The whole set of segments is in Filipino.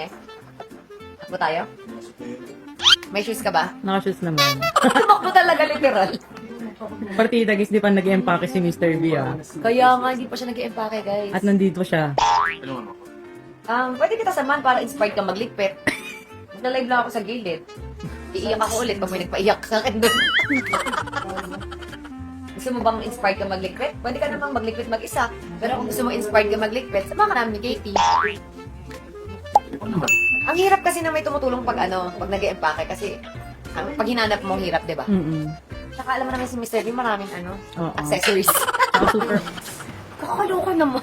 kami? Takbo tayo? May shoes ka ba? Naka-shoes naman. Tumakbo talaga, literal. Partida guys, di pa nag-empake si Mr. B ah. Kaya nga, hindi pa siya nag-i-empake, guys. At nandito siya. Pwede kita samahan para inspired ka magligpit. Nag-live lang ako sa gilid. Iiyak ako ulit pag may nagpaiyak sa akin doon. Gusto mo bang inspired ka magligpit? Pwede ka namang magligpit mag-isa. Pero kung gusto mo inspired ka magligpit, samahan ka namin ni Katie. Ang hirap kasi na may tumutulong pag pag nag-i-empake kasi pag hinanap mo, hirap, di ba? Saka alam mo naman si Mr. B, maraming Oo. accessories. Super. Kakaloka naman.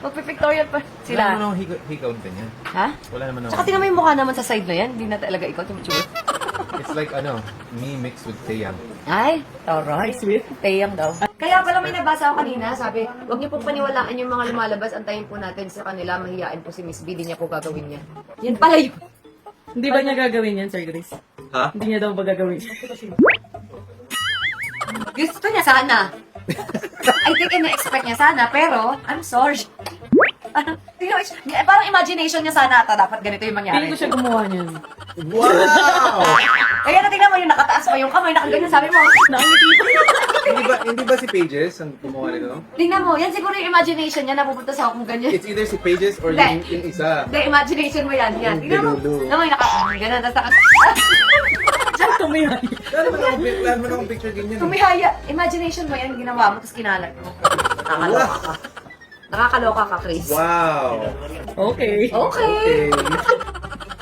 Magpipictorial pa Wala sila. naman akong hikaw din yan. Ha? Wala naman Tsaka ako. tingnan mo yung mukha naman sa side na yan. Hindi na talaga ikaw tumitsura. It's like, me mixed with Taeyang. Ay, taray. Sweet. Teyang daw. Kaya pala may nabasa ako kanina, sabi, huwag niyo pong paniwalaan yung mga lumalabas, antayin po natin sa kanila, mahihain po si Miss B, di niya po gagawin yan. Yan pala yun. Hindi ba niya gagawin yan, Sir Grace? Ha? Hindi niya daw ba gagawin? Gusto niya sana. I think ina-expect niya sana, pero, I'm sorry. Parang imagination niya sana ata, dapat ganito yung mangyari. Hindi ko siya gumawa niyan. Wow! Kaya natignan mo yung nakataas pa yung kamay, nakaganyan, sabi mo. Nakangiti pa. hindi ba si Pages ang gumawa nito? Tingnan mo, yan siguro yung imagination niya, napupunta sa akong ganyan. It's either si Pages or Hindi. yung isa. Hindi, imagination mo yan. Yan. Tingnan mo. Delulu. Naman, ganun. Tapos Tumiyay. Wala naman akong picture din yan. kumihaya. Imagination mo yan, ginawa mo, tapos kinalat mo. Nakakaloka ka. Nakakaloka ka, Chris. Wow! Okay. Okay.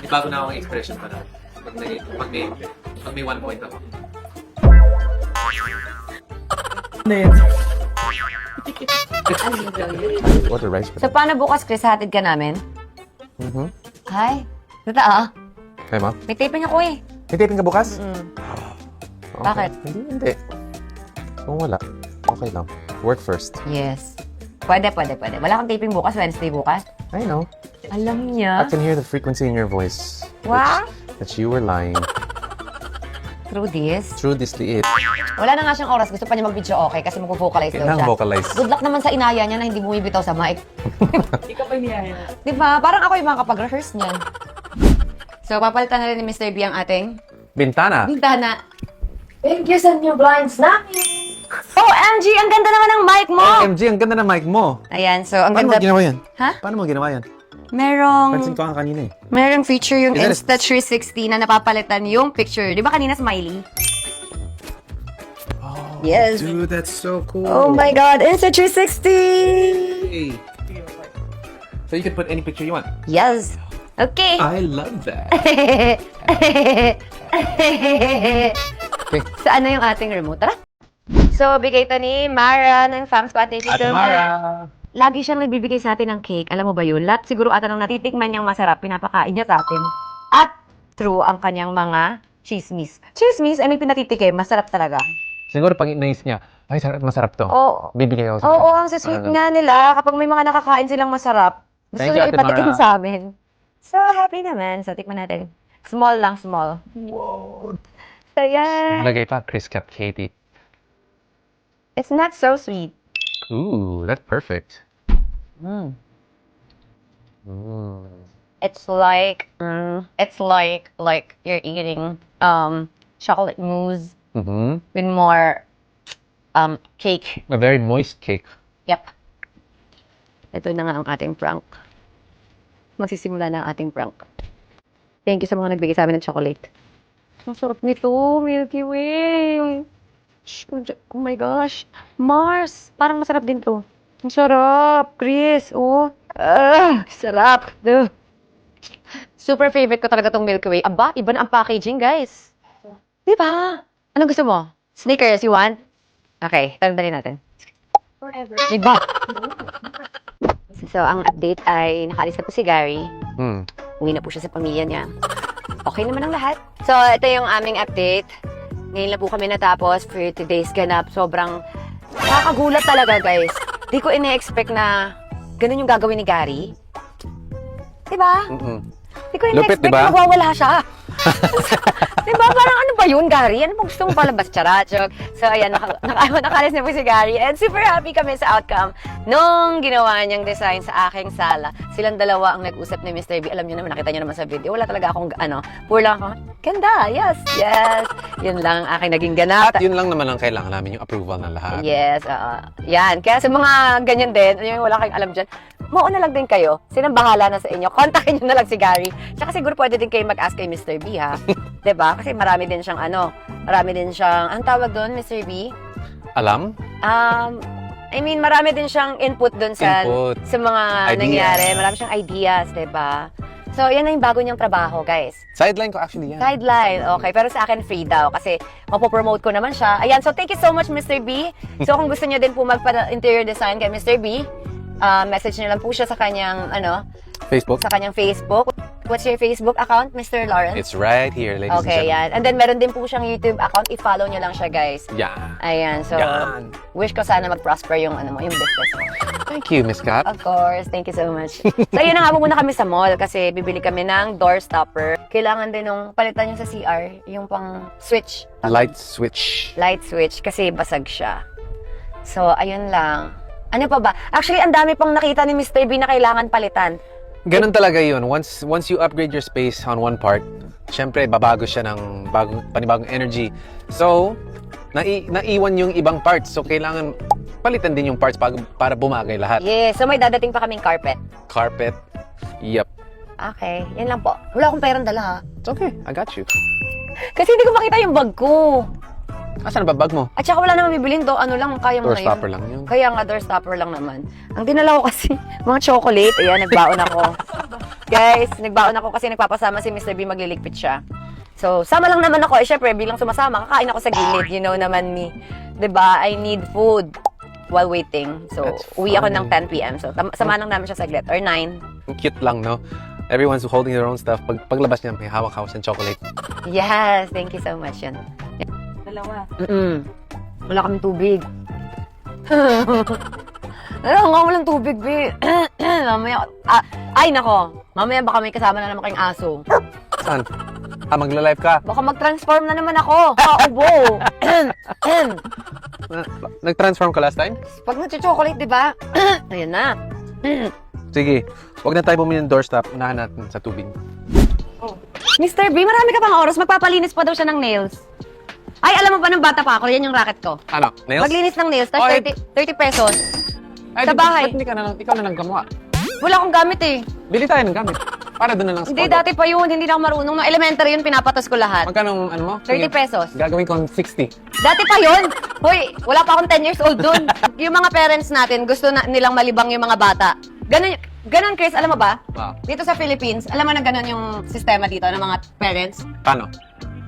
May bago na akong expression pa na. Pag may 1 point ako. Ano yan? Ano yung gawin? What a rice So, paano bukas, Chris? Hatid ka namin? Mm-hmm. Hi. Totoo? Kaya ma? May taping ako eh. May taping ka bukas? Okay. Bakit? Hindi. Kung wala, okay lang. Work first. Yes. Pwede. Wala kang taping bukas, Wednesday bukas. I know. Alam I niya. can hear the frequency in your voice. Wow. That you were lying. Through this. Through this it. Wala na nga siyang oras. Gusto pa niya mag-video okay kasi mag-vocalize daw Kailangan siya. vocalize. Good luck naman sa inaya niya na hindi bumibitaw sa mic. Hindi ka pa niyaya. Diba? Parang ako yung makapag-rehearse niyan. So, papalitan na rin ni Mr. B ang ating Bintana. bintana. Thank you sa new blinds namin. Oh, MG! Ang ganda naman ng mic mo! MG, ang ganda ng mic mo. Ayan, so ang Paano mo ganda... ginawa yan? Ha? Paano mo ginawa yan? Merong Pansin ko nga kanina eh. feature yung Is that Insta360 na napapalitan yung picture. Di ba kanina smiley? Yes. Dude, that's so cool. Oh my God, Insta360! Hey. So you can put any picture you want. Yes. Okay. I love that. Okay. Saan na yung ating remote? Tara! So, bigay ito ni Mara ng Fams Pate. Ate Mara. Lagi siyang nagbibigay sa atin ng cake. Alam mo ba yun? Lahat siguro ata nang natitikman niyang masarap, pinapakain niya sa atin. At true ang kanyang mga chismis. Chismis, ano yung pinatitikim? Masarap talaga. Siguro pag naisip niya, ay masarap to. Oo. Bibigay ako sa Oo, ang sweet nga nila. Kapag may mga nakakain silang masarap, gusto Thank you, nila Ate ipatikim Mara. sa amin. So, happy naman. So, tikman natin. Small lang, small. Wow. So, yan. Lagay pa, Chris Cap Katie. It's not so sweet. Ooh, that's perfect. Mm. Mm. It's like you're eating chocolate mousse Mm-hmm. with more cake. A very moist cake. Yep. Ito na nga ang ating prank. Magsisimula na ang ating prank. Thank you sa mga nagbigay sa amin ng chocolate. Ang sarap nito, Milky Way. Oh my gosh. Mars, parang masarap din to. Ang sarap, Chris. Oh. Sarap. Duh. Super favorite ko talaga tong Milky Way. Aba, iba na ang packaging, guys. Di ba? Anong gusto mo? Snickers, you want? Okay, tandali natin. Forever. Diba? So, ang update ay nakaalis na po si Gary. Mm. Uwi na po siya sa pamilya niya. Okay naman ang lahat. So, ito yung aming update. Ngayon lang po kami natapos for today's ganap. Sobrang nakakagulat talaga, guys. Di ko ina-expect na ganun yung gagawin ni Gary. Diba? Mm-mm. Di ko Lupit, ina-expect diba? na magwawala siya. Diba? Parang ano ba yun, Gary? Ano bang gusto mo palabas? Charot. So, ayan, nakalis na po si Gary. And super happy kami sa outcome nung ginawa niyang design sa aking sala. Silang dalawa ang nag-usap ni Mr. B. Alam niyo naman, nakita niyo naman sa video. Wala talaga akong, puro lang ako, ganda, yes. Yun lang ang aking naging ganap. At yun lang naman ang kailangan namin, yung approval ng lahat. Yes, yan. Kaya sa mga ganyan din, yung wala kayong alam dyan, mauna lang din kayo. Sinang bahala na sa inyo. Kontakin nyo na lang si Gary. Tsaka siguro pwede din kayo mag-ask kay Mr. B, ha? 'Di ba? Kasi marami din siyang anong tawag doon, Mr. B? Alam? I mean, marami din siyang input doon sa mga Ideas. nangyari. Marami siyang ideas, 'di ba? So, yan na yung bago niyang trabaho, guys. Sideline ko actually yan. Sideline, okay. Pero sa akin, free daw. Kasi mapopromote ko naman siya. Ayan, so thank you so much, Mr. B. So, kung gusto niyo din po magpa-interior design kay Mr. B, message niyo lang po siya sa kanyang, Facebook? sa kanyang Facebook. What's your Facebook account, Mr. Lawrence? It's right here, ladies and Okay, gentlemen. yan. And then, meron din po siyang YouTube account. I-follow niyo lang siya, guys. Yan. Ayan, so, Yan. wish ko sana mag-prosper yung, yung business mo. Thank you, Miss Kat. Of course, thank you so much. So, yun na nga, pumunta kami sa mall kasi bibili kami ng door stopper. Kailangan din nung palitan yung sa CR, yung pang switch. Light switch. Light switch kasi basag siya. So, ayun lang. Ano pa ba? Actually, ang dami pang nakita ni Mr. B na kailangan palitan. Ganun talaga yun. Once you upgrade your space on one part, syempre, babago siya ng panibagong energy. So, naiwan yung ibang parts. So, kailangan palitan din yung parts para bumagay lahat. Yes, so may dadating pa kaming carpet. Carpet. Yep. Okay, yan lang po. Wala akong perang dala, ha? It's okay. I got you. Kasi hindi ko makita yung bag ko. Asan ba bag mo? At saka wala naman bibilin do. Ano lang, kaya mo Door na yun. stopper lang yun. Kaya nga, door stopper lang naman. Ang dinala ko kasi, mga chocolate. Ayan, nagbaon ako. Guys, nagbaon ako kasi nagpapasama si Mr. B, magliligpit siya. So, sama lang naman ako. Eh, syempre, bilang sumasama, kakain ako sa gilid. You know naman me. 'Di ba? I need food while waiting. So, That's uwi ako ng funny. 10 p.m. So, sama lang namin siya saglit. Or 9. Cute lang, no? Everyone's holding their own stuff. Paglabas niya, may hawak-hawak ng chocolate. Yes, thank you so much yun. Dalawa. Wala kaming tubig. Nga, walang tubig, be. Mamaya, ay nako. Mamaya baka may kasama na naman kayong aso. Saan? Magla-live ka? Baka mag-transform na naman ako. Kaubo. Nag-transform ka last time? Pag nag-chocolate, di ba? Ayan na. Sige. Huwag na tayo bumili ng doorstop. Unahan natin sa tubig. Mr. B, marami ka pang oras. Magpapalinis pa daw siya ng nails. Ay, alam mo ba ng bata pa ako? Yan yung racket ko. Ano? Nails? Maglinis ng nails. Oh, Tapos 30 pesos. Ay, sa bahay. ba't hindi ka na lang, ikaw na lang gumawa? Wala akong gamit eh. Bili tayo ng gamit. Para doon na lang sa Hindi, condo. dati pa yun. Hindi na ako marunong. Nung elementary yun, pinapatos ko lahat. Magkano ano mo? 30 pesos. Gagawin ko ng 60. Dati pa yun. Hoy, wala pa akong 10 years old dun. Yung mga parents natin, gusto nilang malibang yung mga bata. Ganun, Chris, alam mo ba? Wow. Dito sa Philippines, alam mo na ganun yung sistema dito ng mga parents. Paano?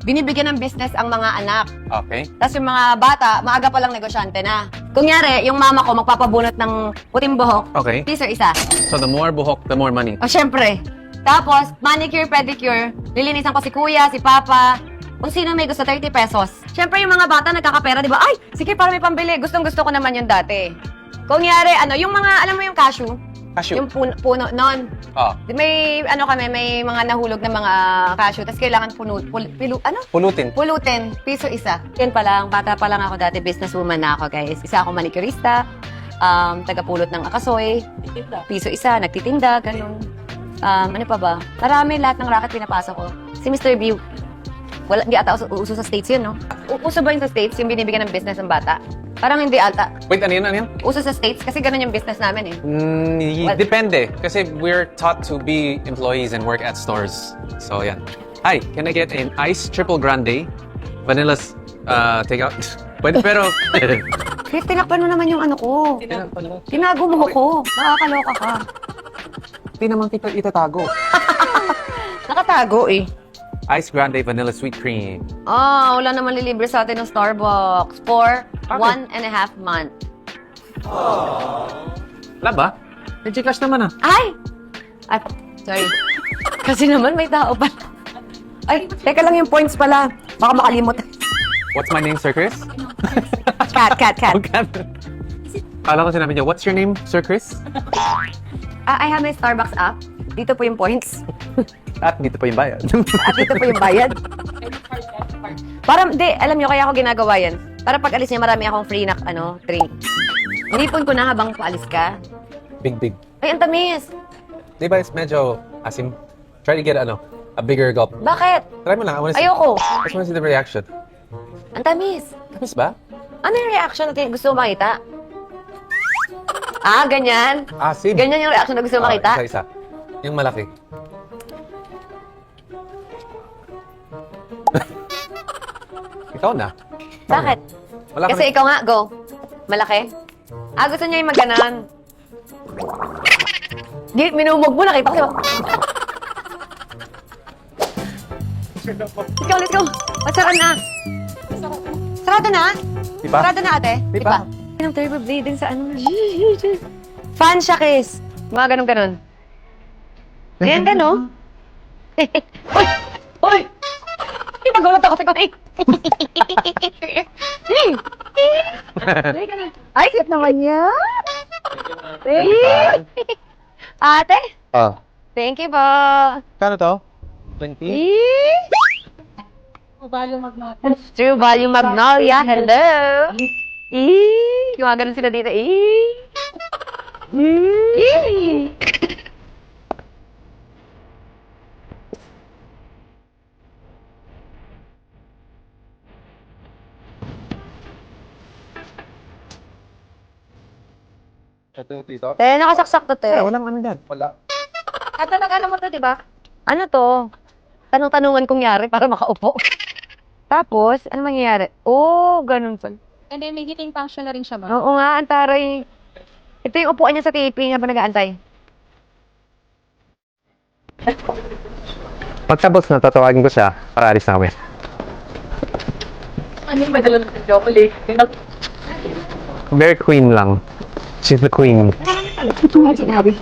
Binibigyan ng business ang mga anak. Okay. Tapos yung mga bata, maaga pa lang negosyante na. Kunyari, yung mama ko magpapabunot ng puting buhok, Okay. piso isa. So the more buhok, the more money. O syempre. Tapos, manicure, pedicure, lilinisan ko si kuya, si papa, kung sino may gusto, 30 pesos. Syempre, yung mga bata nagkakapera, di ba? Ay, sige, para may pambili. Gustong-gusto ko naman yun dati. Kunyari, yung mga, alam mo yung cashew? Cashew. Yung puno non. Oh. May, may mga nahulog na mga cashew, tapos kailangan Pulutin. pulutin, piso isa. Yan pa lang, bata pa lang ako dati, businesswoman na ako, guys. Isa akong manicurista, tagapulot ng akasoy, piso isa, nagtitinda, ganun. Ano pa ba? Marami, lahat ng racket pinapasok ko. Si Mr. B, hindi ata uso sa States yun, no? Uso ba yun sa States, yung binibigyan ng business ng bata? Parang hindi ata. Wait, ano yun? Ano yun? Uso sa States kasi ganun yung business namin eh. What? Depende. Kasi we're taught to be employees and work at stores. So, yan. Hi, can I get an ice triple grande? Vanilla's take out? Pwede, pero... Chris, tinakpan mo naman yung ano ko. Tinago mo ko. Nakakaloka ka. Hindi naman kita itatago. Nakatago eh. Ice grande vanilla sweet cream. Wala naman lilibre sa atin ng Starbucks for 1.5 months. Wala ba? May Gcash naman ah. Ay, sorry. Kasi naman may tao pa. Ay, teka lang yung points pala. Baka makalimot. What's my name, Sir Chris? Cat. Okay. Kala ko sinabi niya, what's your name, Sir Chris? I have my Starbucks app. Dito po yung points. At dito pa yung bayad. At dito po yung bayad. Para, di, alam nyo, kaya ako ginagawa yan. Para pag alis niya, marami akong free na, drink. Inipon ko na habang paalis ka. Big. Ay, ang tamis. Di ba, it's medyo asim? Try to get, a bigger gulp. Bakit? Try mo lang. I Ayoko. just wanna see the reaction. Ang tamis. Tamis ba? Ano yung reaction na gusto mo makita? Ah, ganyan. Asim. Ganyan yung reaction na gusto mo makita? Isa-isa. Yung malaki. Ikaw na. Bakit? Wala Kasi ikaw nga, go. Malaki? Ah, gusto niya yung maganon. Di, minumog mo, nakita ko, di ba? Let's go. Masarap na. Sarado na? Di ba? Sarado na, ate? Di ba? Ang turbo bleeding sa ano. Fan siya, kiss. Mga ganon-ganon. Ayan, gano'n. Uy! Uy! Nagulat ako sa kumain. Ay, cute naman yan. Ate, Oh. thank you po. Kano to? 20? True Value Magnolia, hello. Gumagano sila dito. Ito yung tito. Nakasaksak to, te. Walang ano dyan. Wala. At nag-ano mo to, di ba? Ano to? Tanong-tanungan kong yari para makaupo. Tapos, ano mangyayari? Oh, ganun pa. And then, may heating function na rin siya, ma'am. Oo nga, ang taray. Ito yung upuan niya sa taping habang nag-aantay. Pagtapos na, tatawagin ko siya para alis na kami. Ano yung madala ng chocolate? Very queen lang. She's the queen. Ito nga sinabi.